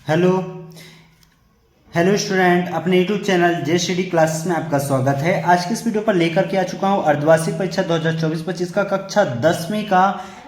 Hello hello student, अपने YouTube channel जे C D classes में आपका स्वागत है। आज की इस वीडियो पर लेकर के आ चुका हूं अर्धवार्षिक परीक्षा 2024-25 का कक्षा 10वीं का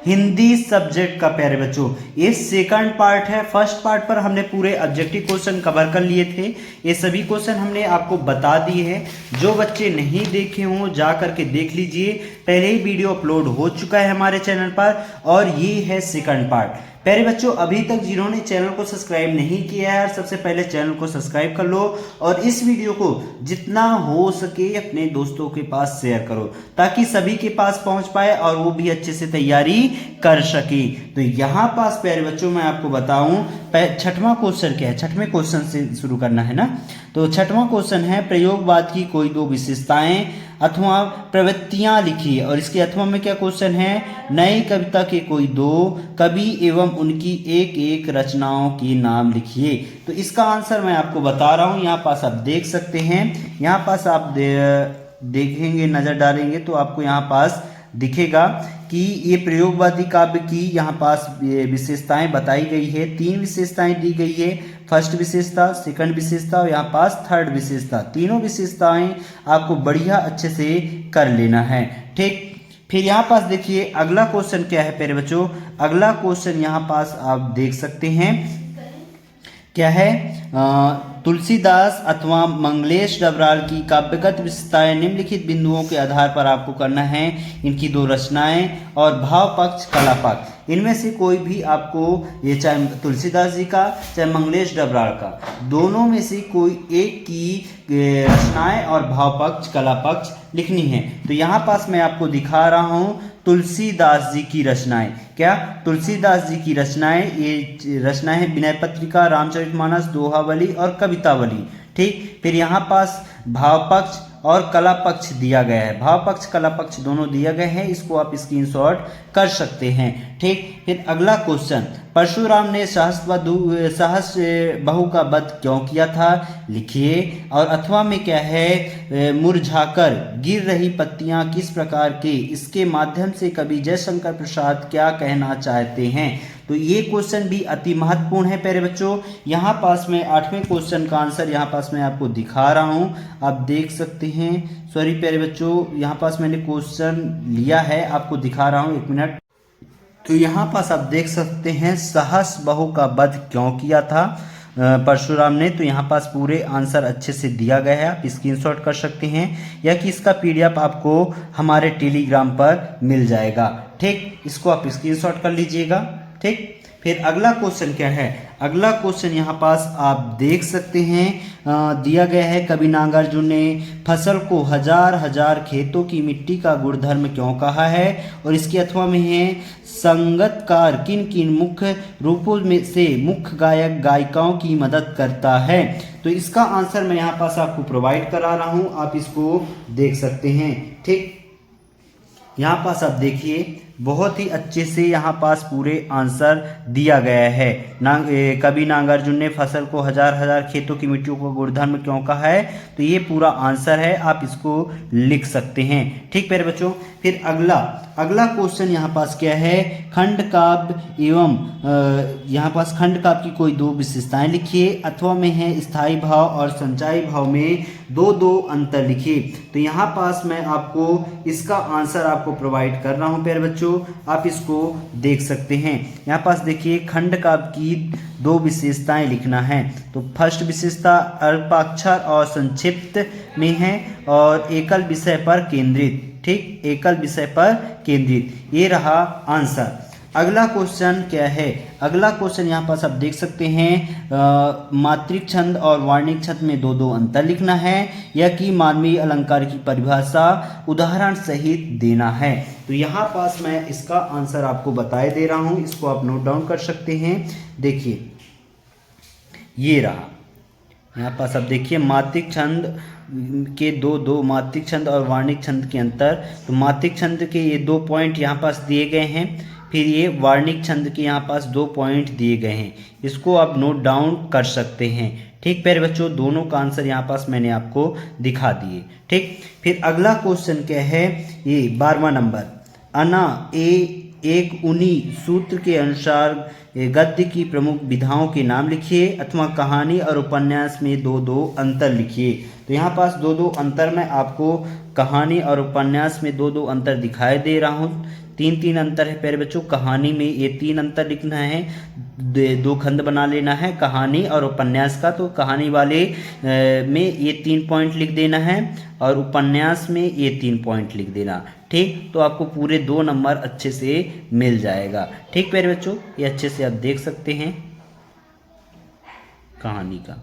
हिंदी सब्जेक्ट का। प्यारे बच्चों, ये सेकंड पार्ट है। फर्स्ट पार्ट पर हमने पूरे ऑब्जेक्टिव क्वेश्चन कवर कर लिए थे। ये सभी क्वेश्चन हमने आपको बता दिए हैं। जो बच्चे नहीं देखे हों जा करके देख लीजिए, पहले ही वीडियो अपलोड हो चुका है हमारे चैनल पर, और ये है सेकंड पार्ट। प्यारे बच्चों, अभी तक जिन्होंने चैनल को सब्सक्राइब नहीं किया है, सबसे पहले चैनल को सब्सक्राइब कर लो और इस वीडियो को जितना हो सके अपने दोस्तों के पास शेयर करो, ताकि सभी के पास पहुंच पाए और वो भी अच्छे से तैयारी कर सके। तो यहाँ पास प्यारे बच्चों मैं आपको बताऊं, छठवां क्वेश्चन क्या है। छठवें क्वेश्चन से शुरू करना है ना। तो छठवां क्वेश्चन है, प्रयोगवाद की कोई दो विशेषताएं अथवा प्रवृत्तियां लिखिए। और इसके अथवा में क्या क्वेश्चन है, नई कविता के कोई दो कवि एवं उनकी एक एक रचनाओं के नाम लिखिए। तो इसका आंसर मैं आपको बता रहा हूं। यहाँ पास आप देख सकते हैं, यहाँ पास आप देखेंगे, नजर डालेंगे तो आपको यहाँ पास दिखेगा कि ये प्रयोगवादी काव्य की यहाँ पास विशेषताएं बताई गई है। 3 विशेषताएं दी गई है। फर्स्ट विशेषता, सेकंड विशेषता और यहाँ पास थर्ड विशेषता। तीनों विशेषताएं आपको बढ़िया अच्छे से कर लेना है, ठीक। फिर यहाँ पास देखिए अगला क्वेश्चन क्या है प्यारे बच्चों। अगला क्वेश्चन यहाँ पास आप देख सकते हैं क्या है, तुलसीदास अथवा मंगलेश डबराल की काव्यगत विशेषताएं निम्नलिखित बिंदुओं के आधार पर आपको करना है। इनकी 2 रचनाएं और भाव पक्ष कला पक्ष, इनमें से कोई भी आपको, ये चाहे तुलसीदास जी का चाहे मंगलेश डबराल का, दोनों में से कोई एक की रचनाएं और भाव पक्ष कला पक्ष लिखनी है। तो यहाँ पास मैं आपको दिखा रहा हूँ तुलसीदास जी की रचनाएं। क्या, तुलसीदास जी की रचनाएं, ये रचनाएं हैं विनय पत्रिका, रामचरितमानस, दोहावली और कवितावली, ठीक। फिर यहाँ पास भाव पक्ष और कला पक्ष दिया गया है। भाव पक्ष कला पक्ष दोनों दिया गए हैं, इसको आप स्क्रीनशॉट कर सकते हैं, ठीक। फिर अगला क्वेश्चन, परशुराम ने सहस्त्र बहू का वध क्यों किया था, लिखिए। और अथवा में क्या है, मुरझाकर गिर रही पत्तियां किस प्रकार के, इसके माध्यम से कवि जयशंकर प्रसाद क्या कहना चाहते हैं। तो ये क्वेश्चन भी अति महत्वपूर्ण है प्यारे बच्चों। यहाँ पास में 8वें क्वेश्चन का आंसर यहाँ पास मैं आपको दिखा रहा हूँ, आप देख सकते हैं। सॉरी प्यारे बच्चों, यहाँ पास मैंने क्वेश्चन लिया है, आपको दिखा रहा हूँ, 1 मिनट। तो यहाँ पास आप देख सकते हैं सहस्त्र बहू का वध क्यों किया था परशुराम ने। तो यहाँ पास पूरे आंसर अच्छे से दिया गया है, आप स्क्रीनशॉट कर सकते हैं, या कि इसका पीडीएफ आपको हमारे टेलीग्राम पर मिल जाएगा, ठीक। इसको आप स्क्रीनशॉट कर लीजिएगा, ठीक। फिर अगला क्वेश्चन क्या है। अगला क्वेश्चन यहाँ पास आप देख सकते हैं, दिया गया है, कवि नागार्जुन ने फसल को हजार हजार खेतों की मिट्टी का गुणधर्म क्यों कहा है। और इसके अथवा में है, संगतकार किन किन मुख्य रूपों में से मुख्य गायक गायिकाओं की मदद करता है। तो इसका आंसर मैं यहाँ पास आपको प्रोवाइड करा रहा हूँ, आप इसको देख सकते हैं, ठीक। यहाँ पास आप देखिए बहुत ही अच्छे से यहाँ पास पूरे आंसर दिया गया है। कवि नागार्जुन ने फसल को हजार हजार खेतों की मिट्टियों को गुणधर्म क्यों कहा है। तो ये पूरा आंसर है, आप इसको लिख सकते हैं, ठीक प्यारे बच्चों। फिर अगला क्वेश्चन यहाँ पास क्या है, खंड काव्य एवं यहाँ पास खंड काव्य की कोई 2 विशेषताएं लिखिए। अथवा में है स्थायी भाव और संचयी भाव में 2 अंतर लिखिए। तो यहाँ पास मैं आपको इसका आंसर आपको प्रोवाइड कर रहा हूँ प्यारे बच्चों, आप इसको देख सकते हैं। यहाँ पास देखिए खंड काव्य की 2 विशेषताएं लिखना है। तो फर्स्ट विशेषता अल्पाक्षर और संक्षिप्त में है और एकल विषय पर केंद्रित, ठीक, एकल विषय पर केंद्रित, ये रहा आंसर। अगला क्वेश्चन क्या है। अगला क्वेश्चन यहाँ पास आप देख सकते हैं, मात्रिक छंद और वार्णिक छंद में 2 अंतर लिखना है, या कि मानवीय अलंकार की परिभाषा उदाहरण सहित देना है। तो यहाँ पास मैं इसका आंसर आपको बताए दे रहा हूँ, इसको आप नोट डाउन कर सकते हैं। देखिए ये रहा, यहाँ पास आप देखिए मात्रिक छंद के 2 मात्रिक छंद और वार्णिक छंद के अंतर। तो मात्रिक छंद के ये 2 पॉइंट यहाँ पास दिए गए हैं, फिर ये वार्णिक छंद के यहाँ पास 2 पॉइंट दिए गए हैं, इसको आप नोट डाउन कर सकते हैं, ठीक प्यारे बच्चों। दोनों का आंसर यहाँ पास मैंने आपको दिखा दिए, ठीक। फिर अगला क्वेश्चन क्या है, ये 12वां नंबर, अना ए एक उन्हीं सूत्र के अनुसार गद्य की प्रमुख विधाओं के नाम लिखिए, अथवा कहानी और उपन्यास में दो दो अंतर लिखिए। तो यहाँ पास दो दो अंतर मैं आपको कहानी और उपन्यास में दो दो अंतर दिखाई दे रहा हूँ। तीन तीन अंतर है प्यारे बच्चों। कहानी में ये तीन अंतर लिखना है, दो खंड बना लेना है कहानी और उपन्यास का। तो कहानी वाले में ये 3 पॉइंट लिख देना है और उपन्यास में ये 3 पॉइंट लिख देना। ठीक, तो आपको पूरे 2 नंबर अच्छे से मिल जाएगा। ठीक प्यारे बच्चों, ये अच्छे से आप देख सकते हैं कहानी का।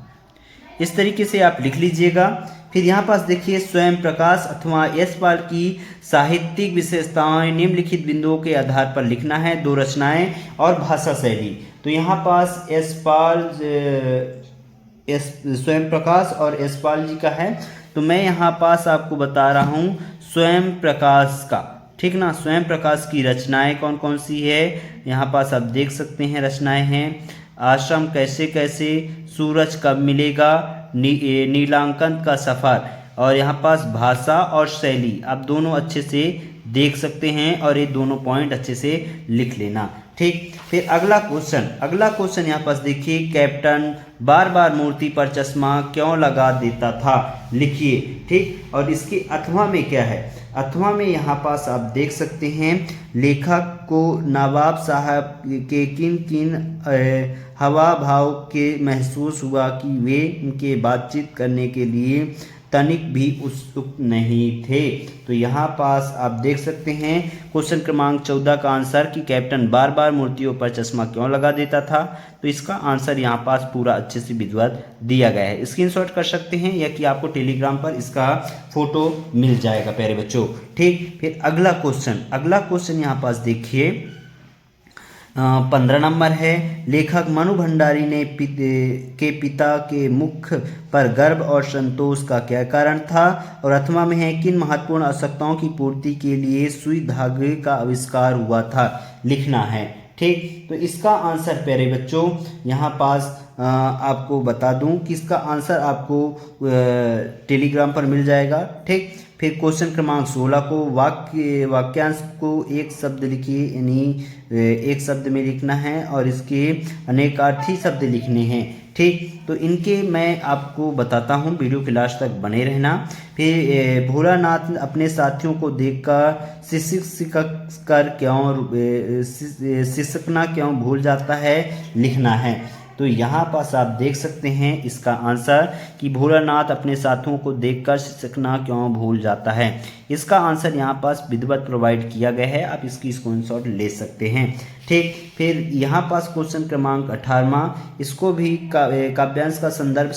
इस तरीके से आप लिख लीजिएगा। फिर यहाँ पास देखिए, स्वयं प्रकाश अथवा यशपाल की साहित्यिक विशेषताएं निम्नलिखित बिंदुओं के आधार पर लिखना है। 2 रचनाएं और भाषा शैली। तो यहाँ पास स्वयं प्रकाश और यशपाल जी का है। तो मैं यहाँ पास आपको बता रहा हूँ स्वयं प्रकाश का। ठीक ना, स्वयं प्रकाश की रचनाएं कौन कौन सी है यहाँ पास आप देख सकते हैं। रचनाएं हैं आश्रम कैसे कैसे, सूरज कब मिलेगा, नीलांकन का सफ़र। और यहाँ पास भाषा और शैली आप दोनों अच्छे से देख सकते हैं और ये दोनों पॉइंट अच्छे से लिख लेना। ठीक, फिर अगला क्वेश्चन यहाँ पास देखिए, कैप्टन बार बार मूर्ति पर चश्मा क्यों लगा देता था, लिखिए। ठीक, और इसके अथवा में क्या है, अथवा में यहाँ पास आप देख सकते हैं, लेखक को नवाब साहब के किन किन हवा भाव के महसूस हुआ कि वे उनके बातचीत करने के लिए तनिक भी उत्सुक नहीं थे। तो यहाँ पास आप देख सकते हैं क्वेश्चन क्रमांक 14 का आंसर कि कैप्टन बार बार मूर्तियों पर चश्मा क्यों लगा देता था। तो इसका आंसर यहाँ पास पूरा अच्छे से विधिवत दिया गया है। स्क्रीनशॉट कर सकते हैं या कि आपको टेलीग्राम पर इसका फोटो मिल जाएगा प्यारे बच्चों। ठीक, फिर अगला क्वेश्चन यहाँ पास देखिए, 15 नंबर है, लेखक मनु भंडारी ने पिता के मुख पर गर्व और संतोष का क्या कारण था। और अथवा में है, किन महत्वपूर्ण आवश्यकताओं की पूर्ति के लिए सुई धागे का आविष्कार हुआ था, लिखना है। ठीक, तो इसका आंसर प्यारे बच्चों यहाँ पास आपको बता दूं कि इसका आंसर आपको टेलीग्राम पर मिल जाएगा। ठीक, फिर क्वेश्चन क्रमांक 16 को वाक्यांश को एक शब्द लिखिए, यानी एक शब्द में लिखना है और इसके अनेकार्थी शब्द लिखने हैं। ठीक, तो इनके मैं आपको बताता हूँ, वीडियो के लास्ट तक बने रहना। फिर भोलानाथ अपने साथियों को देखकर सिसकना क्यों भूल जाता है, लिखना है। तो यहाँ पास आप देख सकते हैं इसका आंसर कि भोलानाथ अपने साथियों को देखकर सिसकना क्यों भूल जाता है। इसका आंसर यहाँ पास विधिवत प्रोवाइड किया गया है, आप इसकी स्क्रीनशॉट ले सकते हैं। ठीक, फिर यहाँ पास क्वेश्चन क्रमांक 18, इसको भी काव्यांश का संदर्भ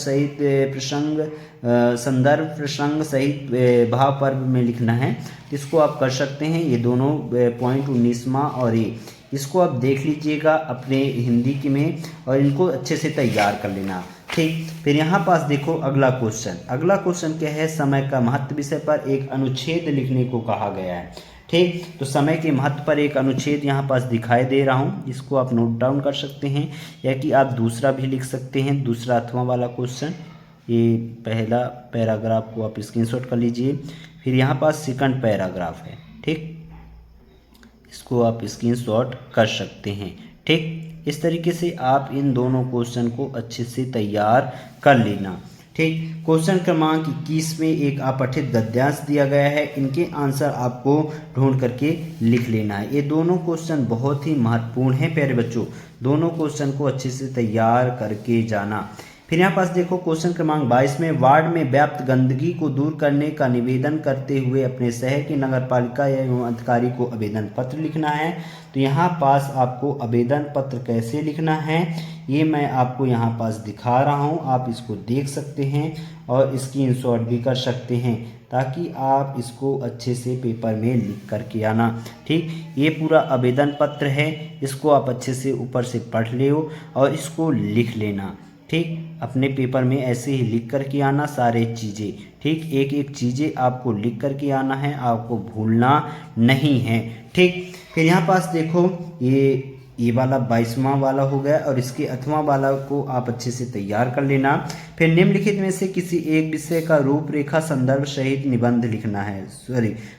प्रसंग सहित भाव पर्व में लिखना है। इसको आप कर सकते हैं, ये दोनों पॉइंट 19वां और ये इसको आप देख लीजिएगा अपने हिंदी की में और इनको अच्छे से तैयार कर लेना। ठीक, फिर यहाँ पास देखो अगला क्वेश्चन क्या है, समय का महत्व विषय पर एक अनुच्छेद लिखने को कहा गया है। ठीक, तो समय के महत्व पर एक अनुच्छेद यहाँ पास दिखाई दे रहा हूँ, इसको आप नोट डाउन कर सकते हैं या कि आप दूसरा भी लिख सकते हैं, दूसरा अथवा वाला क्वेश्चन। ये पहला पैराग्राफ को आप स्क्रीनशॉट कर लीजिए। फिर यहाँ पास सेकंड पैराग्राफ है। ठीक, इसको आप स्क्रीनशॉट कर सकते हैं। ठीक, इस तरीके से आप इन दोनों क्वेश्चन को अच्छे से तैयार कर लेना। ठीक, क्वेश्चन क्रमांक 21 में एक अपठित गद्यांश दिया गया है, इनके आंसर आपको ढूंढ करके लिख लेना है। ये दोनों क्वेश्चन बहुत ही महत्वपूर्ण हैं प्यारे बच्चों, दोनों क्वेश्चन को अच्छे से तैयार करके जाना। फिर यहाँ पास देखो क्वेश्चन क्रमांक 22 में, वार्ड में व्याप्त गंदगी को दूर करने का निवेदन करते हुए अपने शहर की नगरपालिका एवं अधिकारी को आवेदन पत्र लिखना है। तो यहाँ पास आपको आवेदन पत्र कैसे लिखना है ये मैं आपको यहाँ पास दिखा रहा हूँ, आप इसको देख सकते हैं और स्क्रीनशॉट भी कर सकते हैं ताकि आप इसको अच्छे से पेपर में लिख करके आना। ठीक, ये पूरा आवेदन पत्र है, इसको आप अच्छे से ऊपर से पढ़ लो और इसको लिख लेना। ठीक, अपने पेपर में ऐसे ही लिख कर के आना सारे चीज़ें। ठीक, एक एक चीज़ें आपको लिख कर के आना है, आपको भूलना नहीं है। ठीक, फिर यहाँ पास देखो ये वाला 22वां वाला हो गया और इसके 8वां वाला को आप अच्छे से तैयार कर लेना। फिर निम्नलिखित में से किसी एक विषय का रूपरेखा संदर्भ सहित निबंध लिखना है,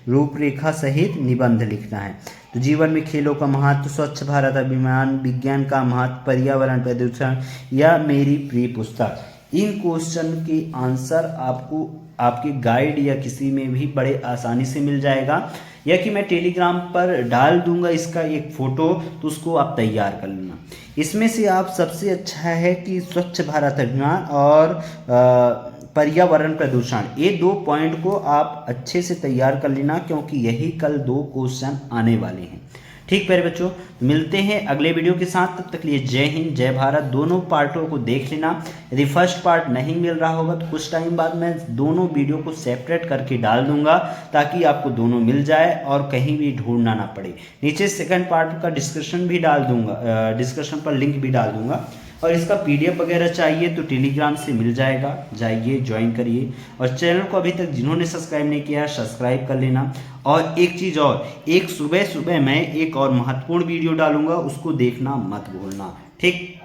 रूपरेखा सहित निबंध लिखना है। तो जीवन में खेलों का महत्व, स्वच्छ भारत अभियान, विज्ञान का महत्व, पर्यावरण प्रदूषण या मेरी प्रिय पुस्तक। इन क्वेश्चन के आंसर आपको आपके गाइड या किसी में भी बड़े आसानी से मिल जाएगा, या कि मैं टेलीग्राम पर डाल दूंगा इसका एक फ़ोटो, तो उसको आप तैयार कर लेना। इसमें से आप सबसे अच्छा है कि स्वच्छ भारत अभियान और पर्यावरण प्रदूषण, ये 2 पॉइंट को आप अच्छे से तैयार कर लेना, क्योंकि यही कल 2 क्वेश्चन आने वाले हैं। ठीक प्यारे बच्चों, मिलते हैं अगले वीडियो के साथ। तब तक लिए जय हिंद जय भारत। दोनों पार्टों को देख लेना। यदि फर्स्ट पार्ट नहीं मिल रहा होगा तो कुछ टाइम बाद मैं दोनों वीडियो को सेपरेट करके डाल दूंगा, ताकि आपको दोनों मिल जाए और कहीं भी ढूंढना ना पड़े। नीचे सेकंड पार्ट का डिस्कशन भी डाल दूंगा, डिस्कशन पर लिंक भी डाल दूंगा। और इसका PDF वगैरह चाहिए तो टेलीग्राम से मिल जाएगा, जाइए ज्वाइन करिए। और चैनल को अभी तक जिन्होंने सब्सक्राइब नहीं किया सब्सक्राइब कर लेना। और एक चीज़ और, एक सुबह सुबह मैं एक और महत्वपूर्ण वीडियो डालूंगा, उसको देखना मत भूलना। ठीक।